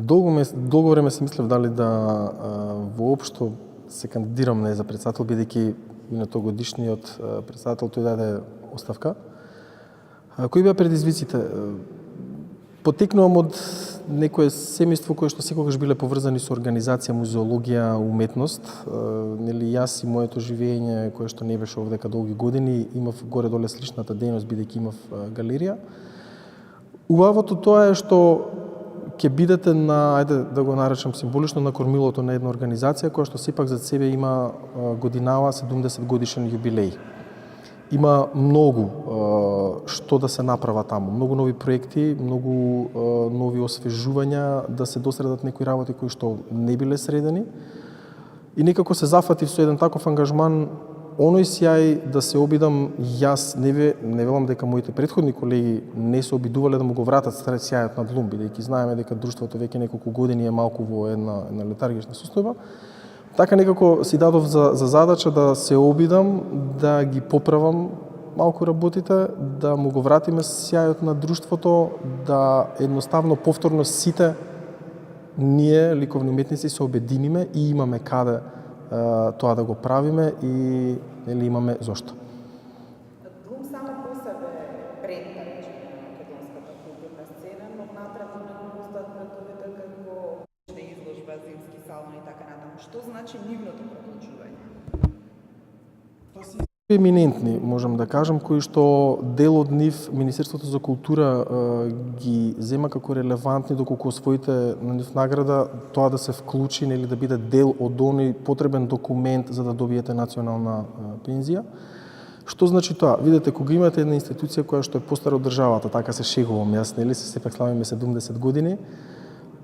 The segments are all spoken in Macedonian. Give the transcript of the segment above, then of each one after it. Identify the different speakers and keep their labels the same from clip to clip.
Speaker 1: Долго време си мислев дали да воопшто се кандидирам за председател, бидејќи минатогодишниот председател тој даде оставка. Кои беа предизвиците? Потекнувам од некое семејство кое што секогаш биле поврзани со организација, музеологија, уметност. Нели јас и моето живење кое што не беше овдека долги години, имав горе-доле сличната дејност бидејќи имав галерија. Убавото тоа е што ќе бидете на, ајде да го наречам символично, на кормилото на една организација која што сепак зад себе има годинава 70 годишен јубилеј. Има многу што да се направа таму, многу нови проекти, многу нови освежувања, да се досредат некои работи кои што не биле средени. И некако се зафатив со еден таков ангажман, оној сјај да се обидам јас, не велам дека моите претходни колеги не се обидувале да му го вратат сјајот на длум, бидејќи знаеме дека друштвото веќе неколку години е малку во една летаргична состојба. Така некако си дадов за задача да се обидам, да ги поправам малку работите, да му го вратиме сјајот на друштвото, да едноставно повторно сите ние, ликовни уметници, се обединиме и имаме каде тоа да го правиме и нели имаме зошто.
Speaker 2: Длум само по себе бренд на македонската културна сцена, но внатре не постојат бретовите како изложба, зимски салон и така натаму. Што значи нивното продолжување?
Speaker 1: Еминентни, можам да кажам, кои што дел од нив Министерството за култура ги зема како релевантни доколку освоите на нив награда, тоа да се вклучи или да биде дел од оној потребен документ за да добиете национална пензија. Што значи тоа? Видете, кога имате една институција која што е постара од државата, така се шегувам јас, нели се сепак славиме 70 години,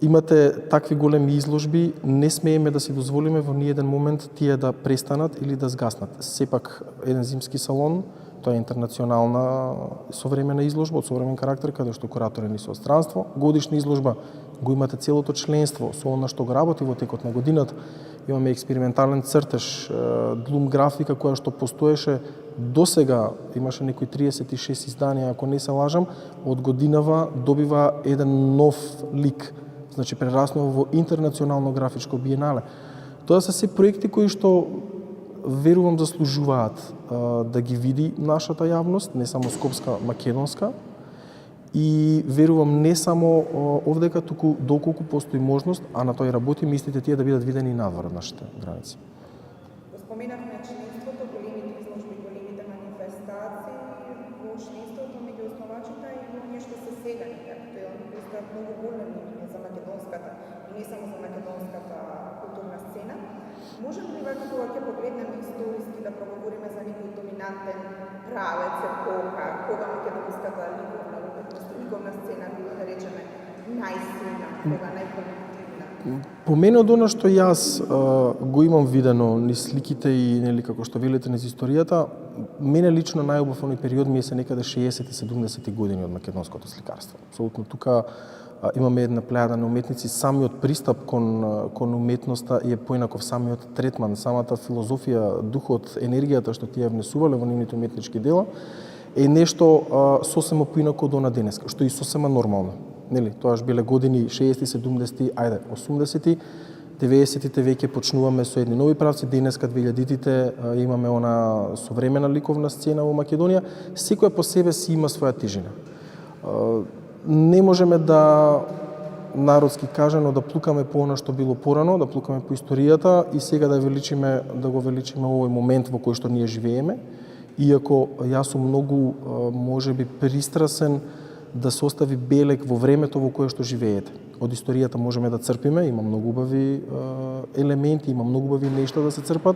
Speaker 1: имате такви големи изложби, не смееме да си дозволиме во ниеден момент тие да престанат или да згаснат. Сепак еден зимски салон, тоа е интернационална современа изложба од современ карактер, каде што кураторени со странство. Годишна изложба го имате целото членство со она што го работи во текот на годината. Имаме експериментален цртеж, длум графика која што постоеше досега, имаше некои 36 изданија, ако не се лажам, од годинава добива еден нов лик. Значи прераснува во интернационално графичко биенале. Тоа се се проекти кои што верувам заслужуваат да ги види нашата јавност, не само скопска, македонска. И верувам не само овдека, туку доколку постои можност, а на тој работи, мислите тие да бидат видени и надвор од нашите граници.
Speaker 2: Споменавме членството, големите изложби, големите манифестации, во членството меѓу основачите и оние што се сега актуелни, постојат многу големи за македонската и не само за македонската културна сцена. Можеме ли вака кога ќе погледнеме историски да проговориме за некој доминантен правец, епоха, кога македонската ликовна сцена била, да речеме, најсилна, кога најпродуктивна?
Speaker 1: По мене од она што јас го имам видено низ сликите и нели како што велите низ историјата, мене лично најубав оној период ми е се некаде 60-70 години од македонското сликарство. Апсолутно тука имаме една плејада на уметници, самиот пристап кон уметноста е поинаков, самиот третман, самата филозофија, духот, енергијата што тие внесувале во нивните уметнички дела е нешто сосема поинако од она денеска, што е сосема нормално. Нели, тоаш биле години 60-ти, 70-ти, ајде, 80-ти, 90-тите веќе почнуваме со едни нови правци, денеска 2000-тите имаме она современа ликовна сцена во Македонија, секоја по себе си има своја тежина. Не можеме да, народски кажано, да плукаме по она што било порано, да плукаме по историјата и сега да го величиме овој момент во кој што ние живееме, иако јас сум многу, можеби, пристрасен да се остави белег во времето во кое што живеете. Од историјата можеме да црпиме, има многу убави елементи, има многу убави нешта да се црпат,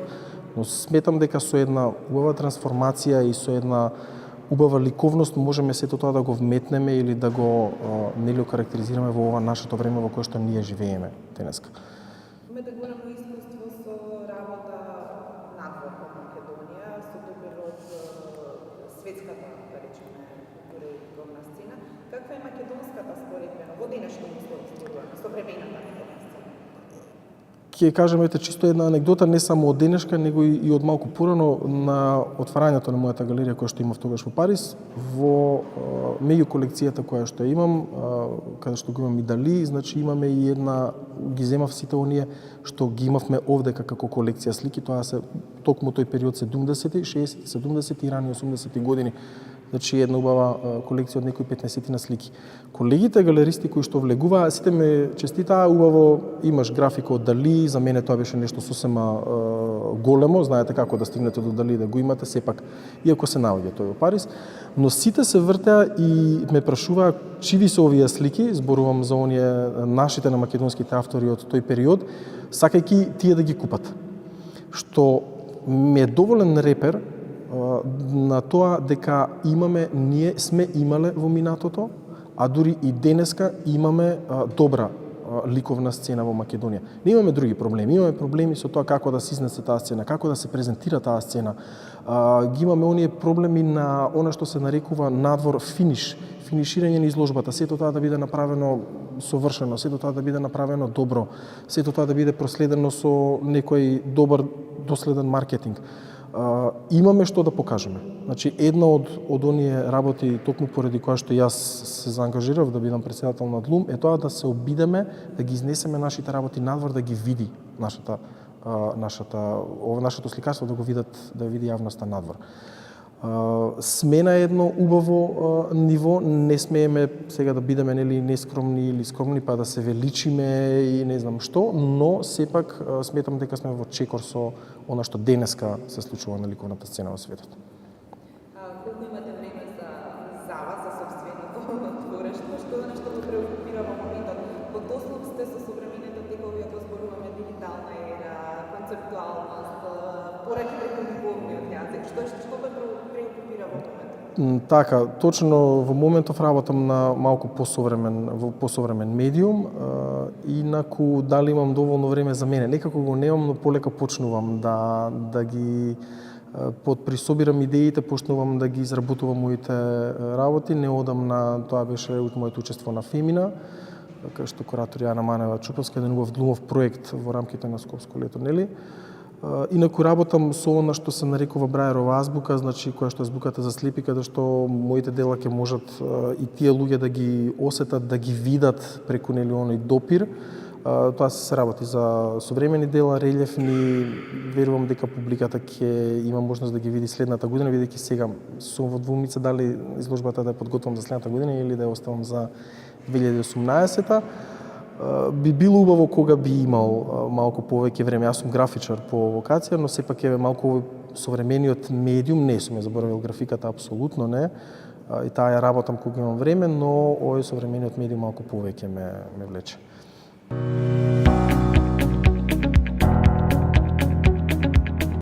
Speaker 1: но сметам дека со една убава трансформација и со една убава ликовност можеме сето тоа да го вметнеме или да го нели окарактеризираме во ова нашето време во кое што ние живееме денеска.
Speaker 2: Имате голямо искуство со работа надвор во Македонија, со добир од светската, да речеме, култура и ликовна сцена. Каква е македонската според во денешно современата ликовна сцена?
Speaker 1: ќе кажем ете чисто една анегдота, не само од денешка, него и од малку порано на отварањето на мојата галерија која што имав тогаш во Париз, во меѓу колекцијата која што имам, каде што го имам и Дали, значи имаме и една, ги земав сите оние што ги имавме овдека како колекција слики, тоа се токму тој период 70-ти, 60-ти, 70-ти и рани 80-ти години. Значи една убава колекција од некои 15 на слики. Колегите галеристи кои што влегуваа, сите ме честитаа, убаво имаш графика од Дали, за мене тоа беше нешто сосема големо, знаете како да стигнете до Дали да го имате, сепак, иако се наоѓа тој во Париз, но сите се вртеа и ме прашуваа чиви се овие слики, зборувам за оние нашите на македонските автори од тој период, сакајќи тие да ги купат. Што ми е доволен репер на тоа дека ние сме имале во минатото, а дури и денеска имаме добра ликовна сцена во Македонија. Не имаме други проблеми, имаме проблеми со тоа како да се изнесе таа сцена, како да се презентира таа сцена. Ги имаме оние проблеми на она што се нарекува надвор финиширање на изложбата, сето тоа да биде направено совршено, сето тоа да биде направено добро, сето тоа да биде проследено со некој добар доследен маркетинг. Имаме што да покажеме. Значи, една од оние работи, токму поради која што јас се заангажирав да бидам претседател на ДЛУМ, е тоа да се обидеме да ги изнесеме нашите работи надвор, да ги види нашето сликарство, да види јавноста надвор. Сме на едно убаво ниво, не смееме сега да бидеме нескромни или скромни, па да се величиме и не знам што, но сепак сметам дека сме во чекор со она што денеска се случува на ликовната сцена во светот.
Speaker 2: Колку имате време за вас, за собственото творештво, што е нешто го преокупира во моментот? Во дослов сте со современите текови, ако зборуваме дигитална ера, концептуалност, пораки преку љубовниот јазик, што го преокупира во моментот?
Speaker 1: Така, точно во моментов работам на малку посовремен медиум, инаку дали имам доволно време за мене. Некако го немам, но полека почнувам да ги подприсобирам идеите, почнувам да ги изработувам моите работи. Неодамна тоа беше моето учество на Фемина, кај што куратор Јана Манева Чуповска, еден убав глумов проект во рамките на Скопско лето, нели? Инаку работам со она што се нарекува Брајерова азбука, значи која што е азбуката за слепи, каде што моите дела ќе можат и тие луѓе да ги осетат, да ги видат преку нели оној допир. Тоа се работи за современи дела, релјефни, верувам дека публиката ќе има можност да ги види следната година, бидејќи сега сум во двумица дали изложбата да ја подготвам за следната година или да ја оставам за 2018-та. Би било убаво кога би имал малку повеќе време. Јас сум графичар по вокација, но сепак е малку современиот медиум, не сум ја заборавил графиката, апсолутно не. И таа ја работам кога имам време, но овој современиот медиум малку повеќе ме влече.